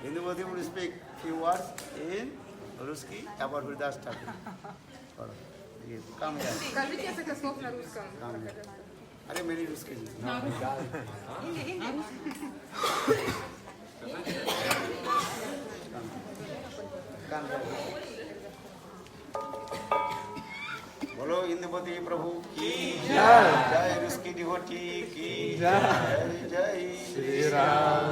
Indumati will speak few words in Ruski about Haridas Thakur. Come here. Скажите несколько слов на русском. Come here. Are many Ruski? На русском. Come here. बोलो इंदुपति प्रभु की जय, जय रुस्की devotee की जय, जय श्री राम।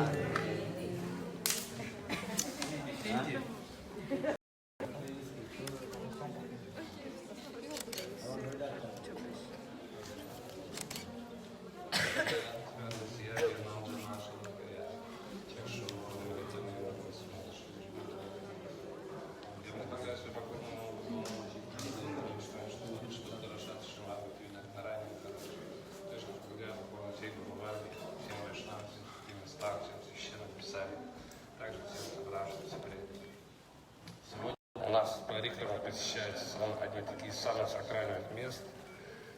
У нас регулярно посещается одни такие самых сакральных мест.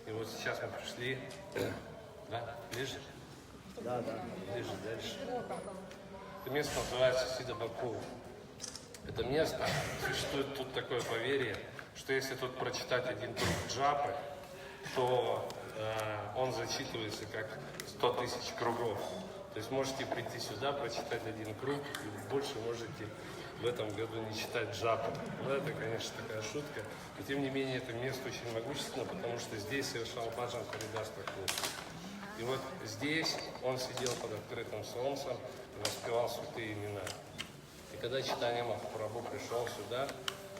И вот сейчас мы пришли, да, ближе? Да. Ближе, дальше. Это место называется Сидабаку. Это место, существует тут такое поверье, что если тут прочитать один круг джапы, то он зачитывается как 100 тысяч кругов. То есть можете прийти сюда, прочитать один круг, и больше можете в этом году не читать джапу. Ну, это, конечно, такая шутка. Но, тем не менее, это место очень могущественно, потому что здесь совершал баджан Харидас Такур. И вот здесь он сидел под открытым солнцем и воспевал святые имена. И когда Чайтанья Махапрабху пришел сюда,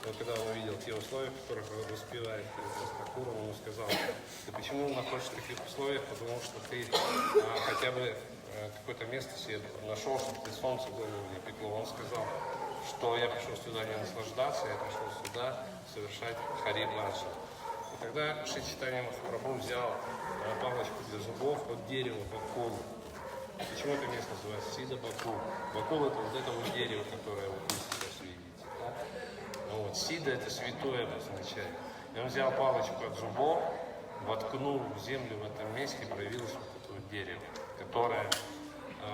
вот когда он увидел те условия, в которых он воспевает Харидас Такур, он ему сказал: ты почему находишься в таких условиях? Потому что ты хотя бы какое-то место себе нашел, чтобы ты солнце голову не пекло. Он сказал, что я пришел сюда не наслаждаться, я пришел сюда совершать Хари Баджан. И тогда Шри Чайтанья Махапрабху взял палочку для зубов от дерева бакулы. Почему это место называется Сида Бакул? Бакул — это вот это вот дерево, которое вот вы сейчас видите. Да? Ну, вот, Сида — это святое обозначает. И он взял палочку от зубов, воткнул в землю в этом месте, и проявилось вот это вот дерево, которое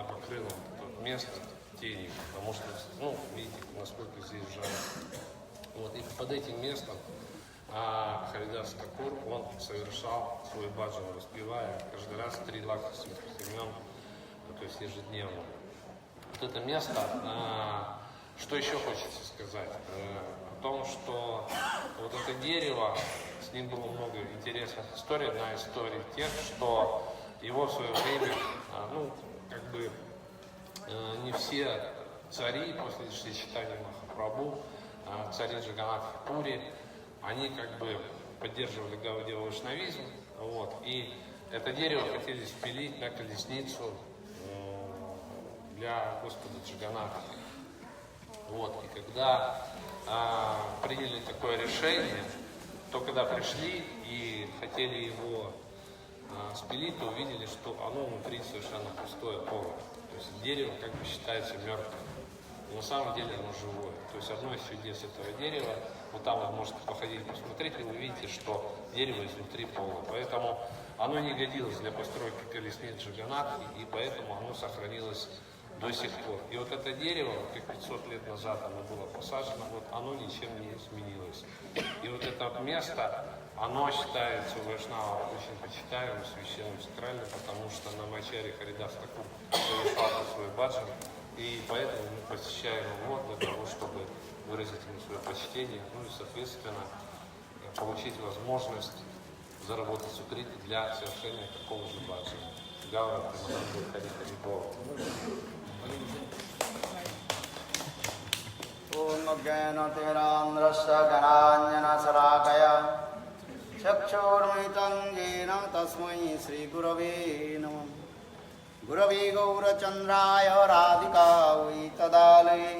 покрыло вот это место тенью, потому что, ну, видите, насколько здесь жарко. Вот, и под этим местом Харидас Такур, он совершал свой баджан, распевая каждый раз 3 лака святых имен, то есть ежедневно. Вот это место, что еще хочется сказать? О том, что вот это дерево, с ним было много интересных историй. Одна история тех, что его в свое время, ну, как бы, не все цари после Шри Чайтаньи Махапрабху, цари Джаганнатха-Пури, они как бы поддерживали Гаудия Вайшнавизм, вот, и это дерево хотели спилить на колесницу для Господа Джаганнатха. Вот, и когда приняли такое решение, то когда пришли и хотели его спилить, то увидели, что оно внутри совершенно пустое, полое. То есть дерево как бы считается мертвым. Но на самом деле оно живое. То есть одно из чудес этого дерева, вот там вы можете походить, посмотреть, и вы увидите, что дерево изнутри полое. Поэтому оно не годилось для постройки колесниц Джаганнатхи, и поэтому оно сохранилось до сих пор. И вот это дерево, как 500 лет назад оно было посажено, вот оно ничем не изменилось. И вот это место, оно считается у вайшнавов очень почитаемым, священным, сакральным, потому что на Ачарье Харидас Такур совершал свой баджан, и поэтому мы посещаем его для того, чтобы выразить ему свое почтение, ну и, соответственно, получить возможность заработать сукриты для совершения такого же баджана. Гаура Примаданду Хари Харибол. पूर्णज्ञानतिरान्द्रस्य गणाञ्जनशलाकया चक्षुर्मिलितं येन तस्मै श्रीगुरवे नमः। गुरवे गौरचन्द्राय राधिकायै तदालये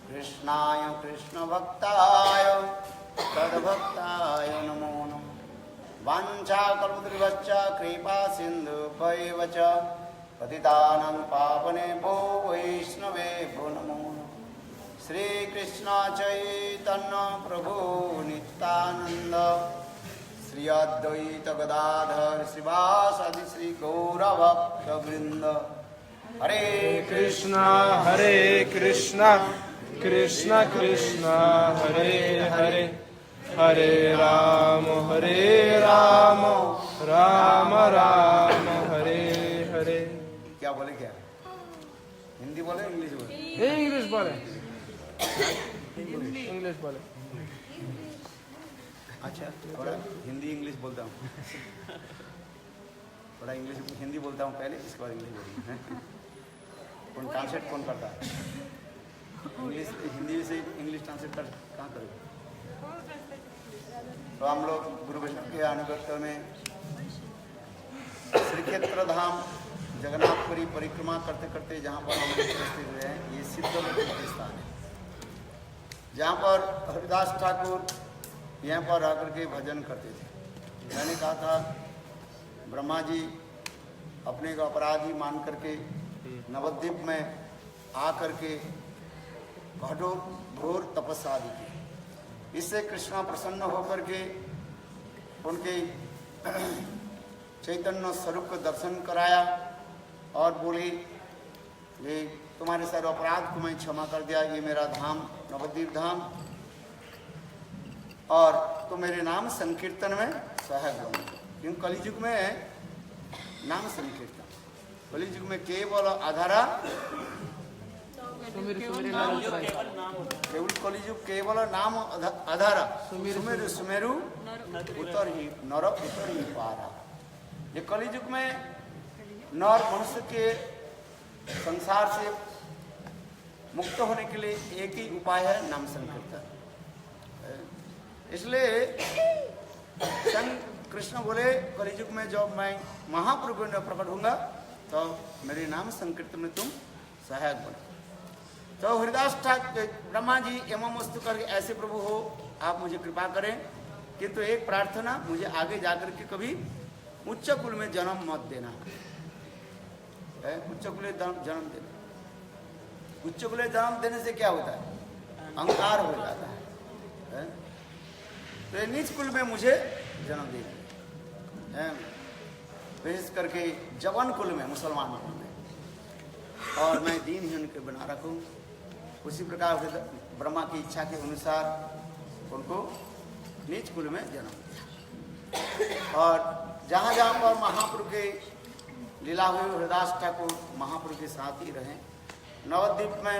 कृष्णाय कृष्णभक्ताय तद्भक्ताय नमो नमः। वाञ्छाकल्पतरुश्च कृपा सिन्धुभ्यैव च पतितानां पावनेभ्यो वैष्णवेभ्यो नमो नमः। श्री कृष्ण चैतन्य प्रभु नित्यानंद श्री अद्वैत गदाधर श्रीवासादि श्री गौरभक्तवृंद हरे कृष्णा कृष्णा कृष्णा हरे हरे हरे राम राम राम हरे हरे। क्या बोले क्या? हिंदी बोले इंग्लिश बोले? इंग्लिश बोले, इंग्लिश बोले। अच्छा, थोड़ा हिंदी इंग्लिश बोलता हूँ, थोड़ा इंग्लिश हिंदी बोलता हूँ पहले, इसके बाद इंग्लिश बोलूँ। कौन ट्रांसलेट कौन करता है? इंग्लिश हिंदी से इंग्लिश ट्रांसलेट कर कहाँ करेगा? तो हम लोग गुरु वैष्णव के अनुगत्य में श्री क्षेत्र धाम जगन्नाथपुरी परिक्रमा करते करते जहाँ पर हम उपस्थित हुए हैं, ये सिद्धलोक स्थान है, जहाँ पर हरिदास ठाकुर यहाँ पर आकर के भजन करते थे। मैंने कहा था ब्रह्मा जी अपने को अपराधी मान करके नवद्वीप में आकर के कठोर घोर तपस्या दी थी। इससे कृष्णा प्रसन्न होकर के उनके चैतन्य स्वरूप को दर्शन कराया और बोले, ये तुम्हारे सारे अपराध को मैं क्षमा कर दिया, ये मेरा धाम नवद्वीप धाम, और तो मेरे नाम संकीर्तन में सहायक बनो। क्योंकि कलियुग में नाम संकीर्तन, कलियुग में केवल आधारा केवल कलियुग केवल नाम आधारा सुमेरु सुमेरु उतर ही नर उतर ही पारा। ये कलियुग में नर मनुष्य के संसार से मुक्त होने के लिए एक ही उपाय है, नाम संकीर्तन। इसलिए संत कृष्ण बोले कलियुग में जब मैं महाप्रभु में प्रकट होऊंगा तो मेरे नाम संकीर्तन में तुम सहायक बनो। तो हरिदास ठाकुर ब्रह्मा जी एवं वस्तु करके ऐसे प्रभु हो, आप मुझे कृपा करें, किंतु एक प्रार्थना, मुझे आगे जाकर के कभी उच्च कुल में जन्म मत देना। उच्च कुल जन्म देना, उच्च कुल जन्म देने से क्या होता है? अहंकार हो जाता है। तो नीच कुल में मुझे जन्म दे, विशेष करके जवन कुल में, मुसलमान कुल में, और मैं दीन ही उनके बना रखूं। उसी प्रकार ब्रह्मा की इच्छा के अनुसार उनको नीच कुल में जन्म दिया। और जहाँ जहाँ पर महाप्रभु के लीला हुई, हरिदास ठाकुर महाप्रभु के साथ ही रहे। नवद्वीप में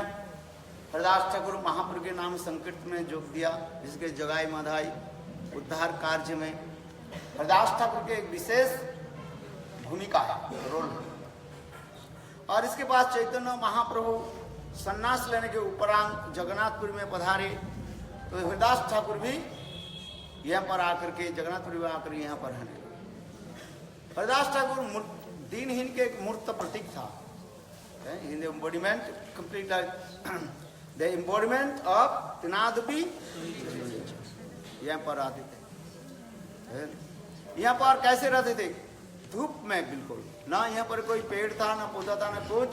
हरिदास ठाकुर महाप्रभु के नाम संकीर्तन में जोग दिया, जिसके जगाई माधाई उद्धार कार्य में हरिदास ठाकुर के एक विशेष भूमिका है, रोल है। और इसके बाद चैतन्य महाप्रभु सन्यास लेने के उपरांत जगन्नाथपुर में पधारे, तो हरिदास ठाकुर भी यहाँ पर आकर के जगन्नाथपुर में आकर यहाँ पर रहने लगे। हरिदास ठाकुर दीनहीन के एक मूर्त प्रतीक था। In the embodiment complete the embodiment of त्रिनादपि यहाँ पर आते थे। यहाँ पर कैसे रहते थे? धूप में, बिल्कुल ना यहाँ पर कोई पेड़ था, ना पौधा था, ना कुछ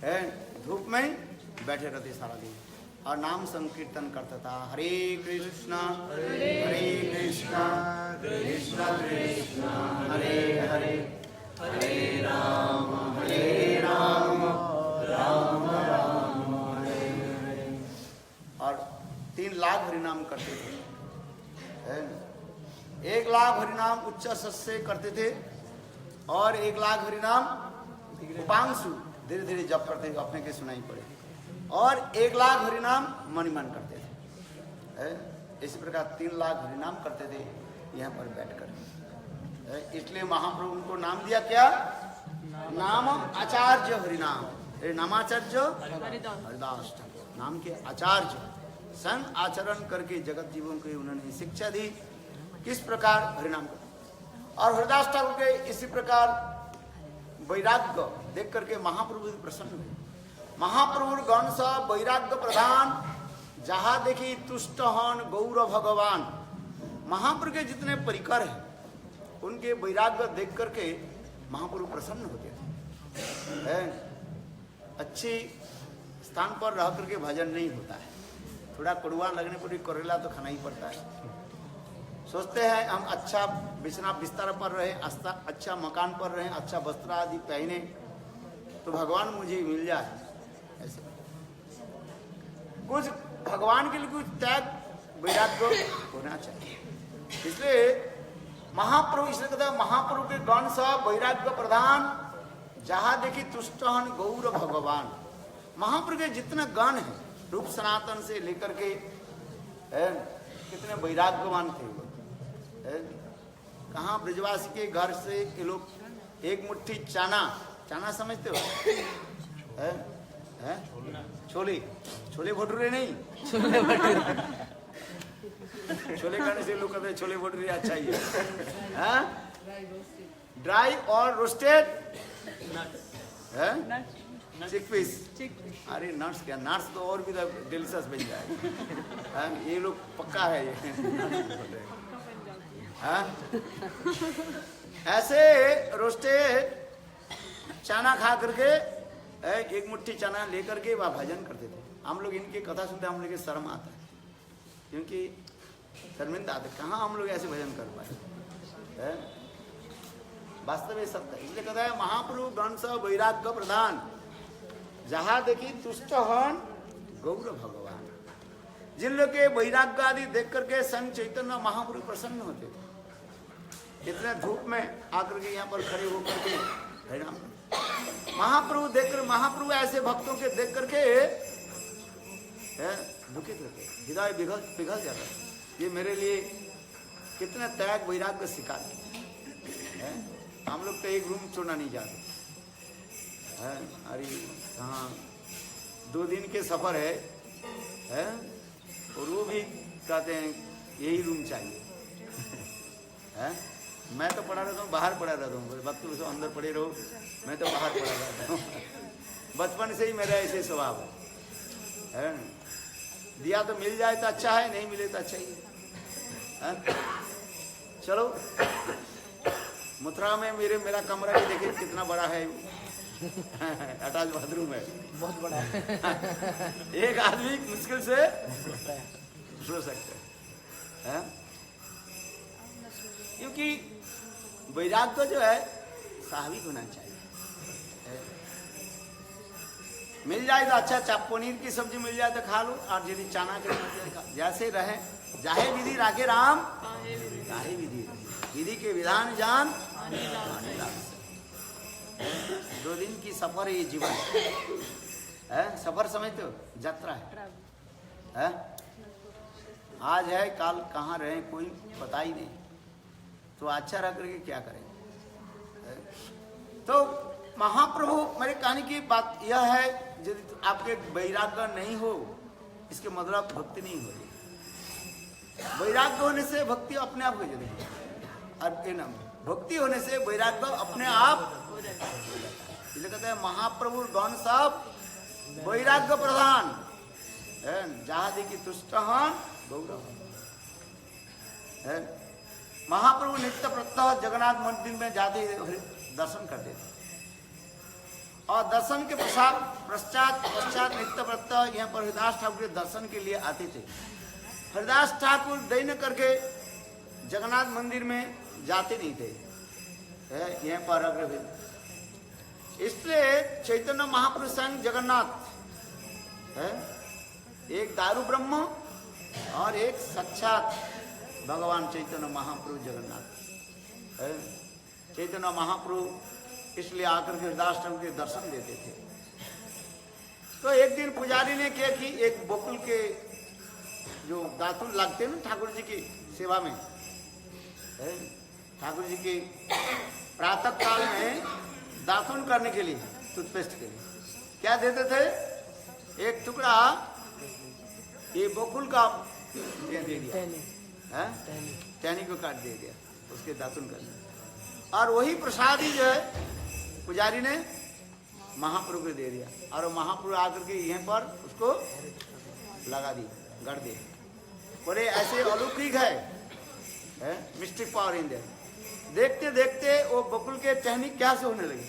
है, धूप में बैठे रहते सारा दिन और नाम संकीर्तन करता था। हरे कृष्णा कृष्णा कृष्णा हरे हरे, हरे राम राम राम हरे हरे। और 3 लाख हरिनाम करते थे। 1 लाख हरिनाम उच्च से करते थे और 1 लाख हरिनाम उपांशु धीरे धीरे जप करते थे, अपने के सुनाई पड़े, और 1 लाख हरिनाम मणिमन करते थे। इसी प्रकार 3 लाख हरिनाम करते थे यहाँ पर बैठकर। इसलिए महाप्रभु उनको नाम दिया क्या? नाम आचार्य हरिनाम। नामाचार्य हरिदास ठाकुर, नाम के आचार्य, संग आचरण करके जगत जीवों को उन्होंने शिक्षा दी किस प्रकार हरिनाम कर। और हरिदास ठाकुर के इसी प्रकार वैराग्य देख करके महाप्रभु प्रसन्न हुए। महाप्रभु गण सा वैराग्य प्रधान, जहाँ देखी तुष्ट हन गौर भगवान। महाप्रभु के जितने परिकर हैं उनके वैराग्य देख करके महाप्रभु प्रसन्न होते हैं। अच्छी स्थान पर रह करके भजन नहीं होता है, थोड़ा कड़वा लगने पर भी करेला तो खाना ही पड़ता है। सोचते हैं हम अच्छा बिछना बिस्तर पर रहे, अच्छा मकान पर रहे, अच्छा वस्त्र आदि पहने, तो भगवान मुझे मिल जाए। ऐसे कुछ भगवान के लिए कुछ त्याग वैराग्य होना चाहिए। इसलिए महाप्रभु, इसलिए कहते हैं महाप्रभु के गण सब वैराग्य प्रधान, जहां देखी तुष्ट हन गौर भगवान। महाप्रभु के जितने गण हैं रूप सनातन से लेकर के कितने वैराग्यवान थे वो। कहाँ ब्रजवासी के घर से ये लोग एक मुट्ठी चना, चना समझते हो? छोले, छोले भटूरे नहीं, छोले खाने से लोग कहते हैं छोले भटूरे अच्छा ही है। ड्राई और रोस्टेड चिक पीस। अरे नट्स क्या, नट्स तो और भी डिलीशियस बन जाएगा। ये लोग पक्का है ये। ऐसे रोस्टेड चना खा करके एक मुट्ठी चना लेकर के वह भजन करते थे। हम लोग इनकी कथा सुनते हम लोग शर्म आता है, क्योंकि शर्मिंदा आते, कहाँ हम लोग ऐसे भजन कर पाए। वास्तव में सत्य है। इसलिए कहता है महाप्रभु गण सब वैराग्य प्रधान, जहां देखी तुष्ट हन गौर भगवान। जिन लोग के वैराग्य आदि देख करके संत चैतन्य महाप्रभु प्रसन्न होते थे। इतने धूप में आकर के यहाँ पर खड़े होकर के हरिनाम महाप्रभु देखकर, महाप्रभु ऐसे भक्तों के देख करके दुखित होते, हृदय पिघल जाता। ये मेरे लिए कितना त्याग वैराग्य सिखा है। हम लोग तो एक रूम छोड़ना नहीं चाहते। अरे हाँ 2 दिन के सफर है और वो भी कहते हैं यही रूम चाहिए। मैं तो पड़ा रहता हूँ, बाहर पड़ा रहता हूँ। वक्त तो अंदर पड़े रहो, मैं तो बाहर पड़ा रहता हूँ। बचपन से ही मेरा ऐसे स्वभाव है। दिया तो मिल जाए तो अच्छा है, नहीं मिले तो अच्छा ही है। चलो मथुरा में मेरा कमरा भी देखिए कितना बड़ा है। अटैच बाथरूम है, बहुत बड़ा है। एक आदमी मुश्किल से सो सकते हैं। क्योंकि वैराग्य जो है स्वाभाविक होना चाहिए। मिल जाए तो अच्छा, पनीर की सब्जी मिल जाए तो खा लो, और यदि चना के जैसे रहे, जाहे विधि राखे राम काहे विधि, विधि के विधान जान। 2 दिन की सफर है ये जीवन है। सफर समझते हो, यात्रा है। आज है काल कहाँ रहे कोई पता ही नहीं, तो अच्छा रह करके क्या करें। तो महाप्रभु, मेरे कहने की बात यह है, यदि आपके वैराग्य नहीं हो, इसके मतलब भक्ति नहीं हो रही। वैराग्य होने से भक्ति अपने आप हो जाएगी, और भक्ति होने से वैराग्य अपने आप हो जाता है। इसलिए कहते हैं महाप्रभु गण सब वैराग्य प्रधान, जहाँ देखी तुष्ट हन गौर। महाप्रभु नित्य प्रत्यह जगन्नाथ मंदिर में जाते दर्शन करते थे, और दर्शन के पश्चात नित्य प्रत्यह यहाँ पर हरिदास ठाकुर के दर्शन के लिए आते थे। हरिदास ठाकुर दैन करके जगन्नाथ मंदिर में जाते नहीं थे, यहाँ पर अग्रभी। इसलिए चैतन्य महाप्रभु संग जगन्नाथ है, एक दारू ब्रह्म और एक साक्षात भगवान चैतन्य महाप्रभु जगन्नाथ है। चैतन्य महाप्रभु इसलिए आकर के हरिदास ठाकुर के दर्शन देते थे। तो एक दिन पुजारी ने क्या कि एक बकुल के जो दातुन लगते हैं ना ठाकुर जी की सेवा में, ठाकुर जी के प्रातः काल में दातुन करने के लिए, टूथपेस्ट के लिए क्या देते थे, एक टुकड़ा ये बकुल का दे दिया, टहनी को काट दे दिया उसके दातुन करने, और वही प्रसादी जो है पुजारी ने महाप्रभु को दे दिया, और महाप्रभु आकर के यहाँ पर उसको लगा दी, गढ़ दे। बोले ऐसे अलौकिक है मिस्टिक पावर इन देयर। देखते देखते वो बकुल के टहनी क्या से होने लगी,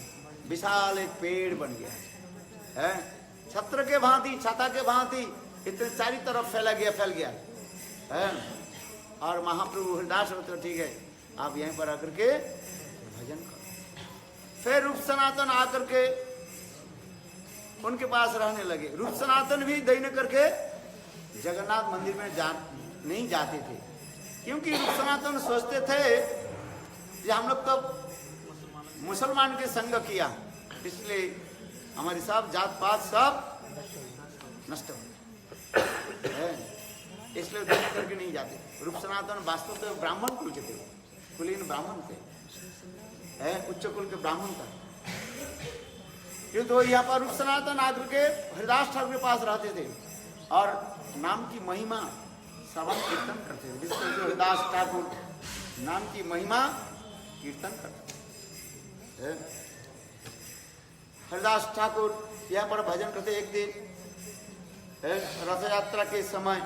विशाल एक पेड़ बन गया है, छत्र के भांति, छाता के भांति, इतने चारी तरफ फैल गया है। और महाप्रभु हरिदास तो ठीक है, आप यहीं पर आकर के भजन करो। फिर रूप सनातन आकर के उनके पास रहने लगे। रूप सनातन भी दैन्य करके जगन्नाथ मंदिर में नहीं जाते थे, क्योंकि रूप सनातन सोचते थे कि हम लोग तो मुसलमान के संग किया, इसलिए हमारी सब जात पात सब नष्ट हो गए, इसलिए दैन्य करके नहीं जाते। रूप सनातन वास्तव तो ब्राह्मण कुल के थे, कुलीन ब्राह्मण थे, उच्च कुल के ब्राह्मण था। तो यहाँ पर रूप सनातन आकर के हरिदास ठाकुर के पास रहते थे और नाम की महिमा श्रवण कीर्तन करते थे। जिसको जो हरिदास ठाकुर नाम की महिमा कीर्तन करते थे। हरिदास ठाकुर यहाँ पर भजन करते। एक दिन रथ यात्रा के समय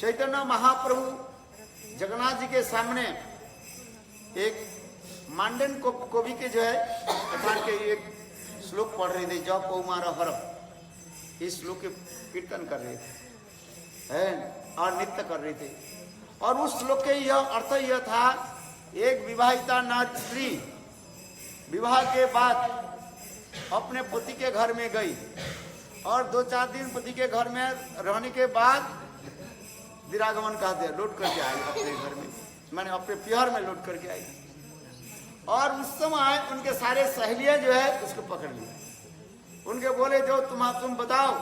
चैतन्य महाप्रभु जगन्नाथ जी के सामने एक मांडन कवि के जो है कथान के एक श्लोक पढ़ रहे थे, जौ कौमार हर, इस श्लोक के कीर्तन कर रहे थे और नृत्य कर रहे थे। और उस श्लोक के यह अर्थ यह था, एक विवाहिता नारी स्त्री विवाह के बाद अपने पति के घर में गई और 2-4 दिन पति के घर में रहने के बाद विरागमन कहते हैं, लौट करके आई अपने घर में, मैंने अपने प्यार में लौट करके आई। और उस समय उनके सारे सहेलियां जो है उसको पकड़ लिया। उनके बोले जो तुम बताओ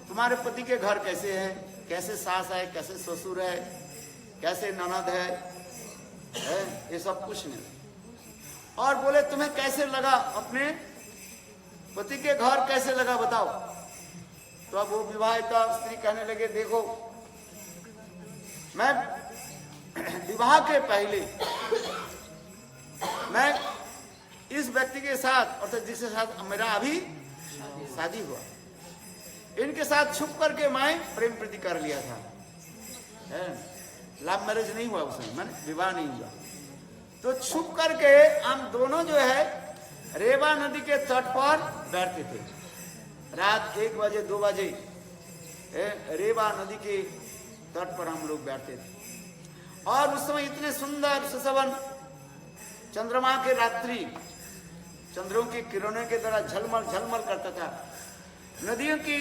तुम्हारे पति के घर कैसे है, कैसे सास है, कैसे ससुर है, कैसे ननद है, ये सब कुछ नहीं। और बोले तुम्हें कैसे लगा, अपने पति के घर कैसे लगा बताओ। तो अब वो विवाहिता स्त्री कहने लगे, देखो मैं विवाह के पहले मैं इस व्यक्ति के साथ और जिसके साथ मेरा अभी शादी हुआ, इनके साथ छुप करके मैं प्रेम प्रीति कर लिया था। लव मैरिज नहीं हुआ उसमें, मैंने विवाह नहीं हुआ। तो छुप करके हम दोनों जो है रेवा नदी के तट पर बैठते थे। रात 1 बजे 2 बजे रेवा नदी के तट पर हम लोग बैठते थे। और उस समय इतने सुंदर सुशोभन चंद्रमा के रात्रि चंद्रों की किरणों के द्वारा झलमल झलमल करता था। नदियों की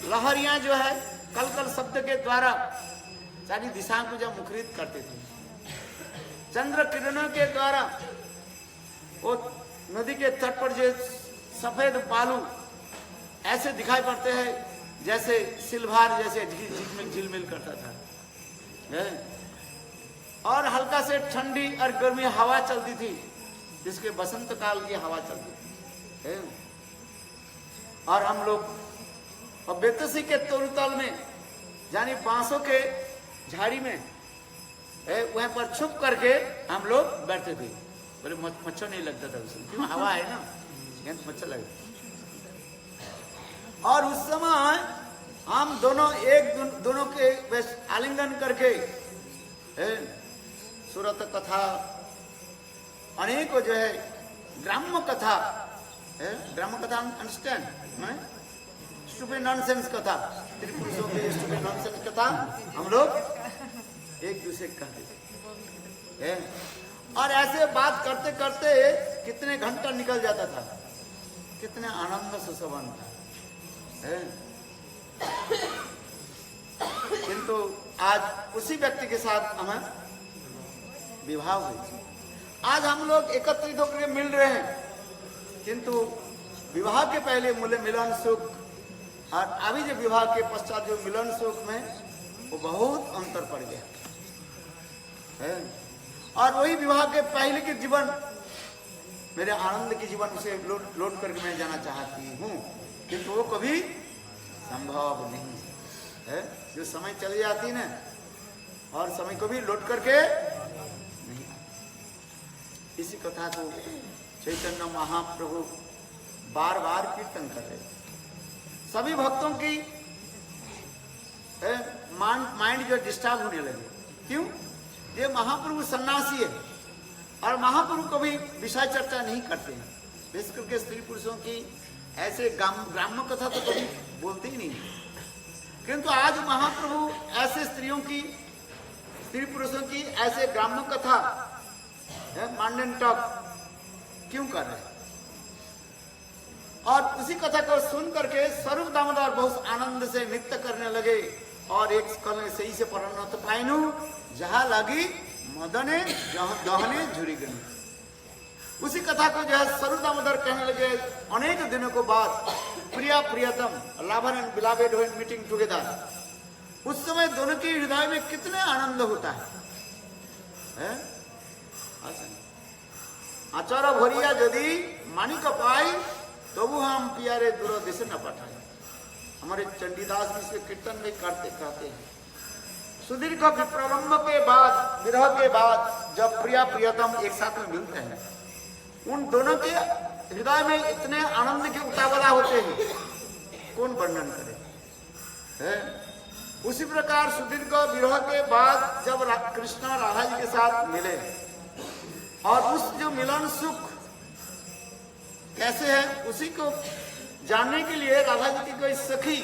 लहरियां जो है कल कल शब्द के द्वारा सारी दिशाओं को जब मुखरित करते थे। चंद्र किरणों के द्वारा वो नदी के तट पर जो सफेद बालू ऐसे दिखाई पड़ते हैं जैसे सिल्भार जैसे झिलमिल करता था। और हल्का से ठंडी और गर्मी हवा चलती थी, जिसके बसंत काल की हवा चलती थी। और हम लोग बेतसी के तोड़तल में यानी बांसों के झाड़ी में वहां पर छुप करके हम लोग बैठते थे। बोले मच्छर नहीं लगता था उसमें, क्यों हवा है ना, मच्छर लगे। और उस समय हम दोनों के आलिंगन करके सूरत कथा अनेकों जो है ग्राम्य कथा अंडरस्टैंड स्टूपिड नॉनसेंस कथा, त्रिपुरुषों की स्टूपिड नॉनसेंस कथा हम लोग एक दूसरे को कहते थे। और ऐसे बात करते करते कितने घंटा निकल जाता था, कितने आनंद से संबंध था। किंतु आज उसी व्यक्ति के साथ हमें विवाह हुई। आज हम लोग एकत्रित होकर मिल रहे हैं, किंतु विवाह के पहले मिलन सुख और अभी जो विवाह के पश्चात जो मिलन सुख में वो बहुत अंतर पड़ गया है। और वही विवाह के पहले के जीवन मेरे आनंद के जीवन से लौट करके मैं जाना चाहती हूँ, किंतु वो कभी संभव नहीं है। जो समय चली जाती ना और समय को भी लौट करके नहीं। इसी कथा को चैतन्य महाप्रभु बार बार कीर्तन कर रहे। सभी भक्तों की माइंड जो डिस्टर्ब होने लगे। क्यों? ये महाप्रभु सन्यासी है और महाप्रभु कभी विषय चर्चा नहीं करते हैं। विशेष करके स्त्री पुरुषों की ऐसे ग्राम्य कथा तो कभी बोलते ही नहीं। किंतु आज महाप्रभु ऐसे स्त्री पुरुषों की ऐसे ग्राम्य कथा मांडन टॉक क्यों कर रहे हैं? और उसी कथा को सुन करके स्वरूप दामोदर बहुत आनंद से नृत्य करने लगे और एक कल सही से परिणत पाइनु जहां लगी मदने दहने झुरी गई। उसी कथा को जो है स्वरूप दामोदर कहने लगे अनेक दिनों को बाद प्रिया प्रियतम lover and beloved when meeting together. उस समय दोनों के हृदय में कितने आनंद होता है? आचार भरिया यदि मानिक पाई तबु हम पियारे दूर देश न पठाए। हमारे चंडीदास भी इसके कीर्तन में करते कहते हैं सुदीर्घ विप्रलंब के बाद विरह के बाद जब प्रिया प्रियतम एक साथ में मिलते हैं उन दोनों के हृदय में इतने आनंद के उतावला होते हैं कौन वर्णन करे है? उसी प्रकार सुदीर्घ विरह के बाद जब कृष्णा राधा जी के साथ मिले और उस जो मिलन सुख कैसे है उसी को जानने के लिए राधा जी की कोई सखी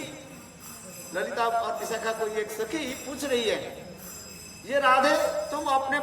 ललिता और विशाखा कोई एक सखी पूछ रही है ये राधे तुम अपने